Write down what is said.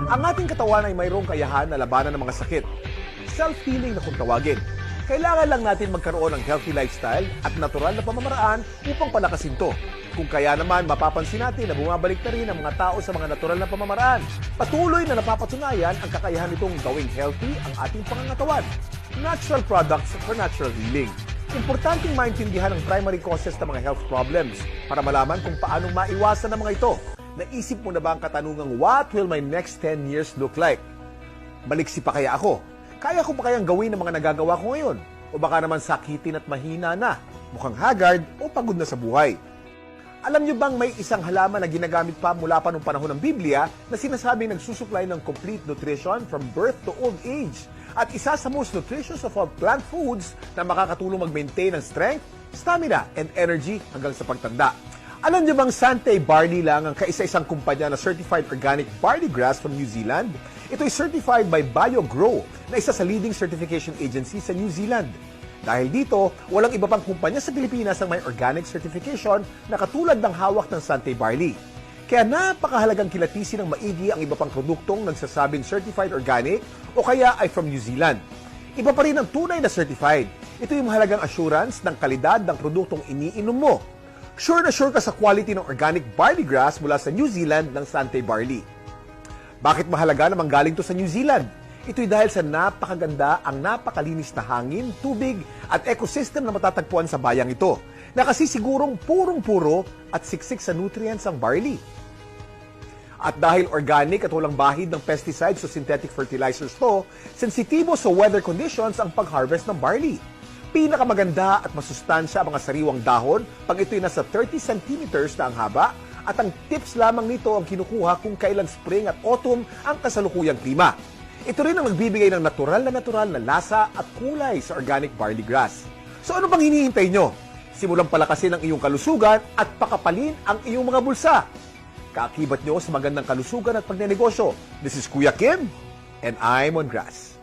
Ang ating katawan ay mayroong kayahan na labanan ng mga sakit. Self-healing na kung tawagin. Kailangan lang natin magkaroon ng healthy lifestyle at natural na pamamaraan upang palakasin to. Kung kaya naman, mapapansin natin na bumabalik na rin ang mga tao sa mga natural na pamamaraan. Patuloy na napapatunayan ang kakayahan nitong gawing healthy ang ating pangangatawan. Natural products for natural healing. Importanteng maintindihan ang primary causes ng mga health problems para malaman kung paano maiwasan ang mga ito. Naisip mo na ba ang katanungang, what will my next 10 years look like? Maliksi pa kaya ako? Kaya ko pa kayang gawin ang mga nagagawa ko ngayon? O baka naman sakitin at mahina na, mukhang haggard o pagod na sa buhay? Alam niyo bang may isang halaman na ginagamit pa mula pa noong panahon ng Biblia na sinasabing nagsusupply ng complete nutrition from birth to old age? At isa sa most nutritious of all plant foods na makakatulong mag-maintain ng strength, stamina, and energy hanggang sa pagtanda. Alam niyo bang Sante Barley lang ang kaisa-isang kumpanya na certified organic barley grass from New Zealand? Ito ay certified by BioGrow na isa sa leading certification agency sa New Zealand. Dahil dito, walang iba pang kumpanya sa Pilipinas ang may organic certification na katulad ng hawak ng Sante Barley. Kaya napakahalagang kilatisin ng maigi ang iba pang produktong nagsasabing certified organic o kaya ay from New Zealand. Iba pa rin ang tunay na certified. Ito yung mahalagang assurance ng kalidad ng produktong iniinom mo. Sure na sure ka sa quality ng organic barley grass mula sa New Zealand ng Sante Barley. Bakit mahalaga na manggaling to sa New Zealand? Ito'y dahil sa napakaganda ang napakalinis na hangin, tubig at ecosystem na matatagpuan sa bayang ito na kasi sigurong purong-puro at siksik sa nutrients ang barley. At dahil organic at walang bahid ng pesticides o synthetic fertilizers to, sensitibo sa weather conditions ang pag-harvest ng barley. Pinakamaganda at masustansya ang mga sariwang dahon pag ito'y nasa 30 centimeters na ang haba at ang tips lamang nito ang kinukuha kung kailan spring at autumn ang kasalukuyang klima. Ito rin ang nagbibigay ng natural na lasa at kulay sa organic barley grass. So ano bang hinihintay nyo? Simulang palakasin ang iyong kalusugan at pakapalin ang iyong mga bulsa. Kaakibat nyo sa magandang kalusugan at pagnenegosyo. This is Kuya Kim and I'm on grass.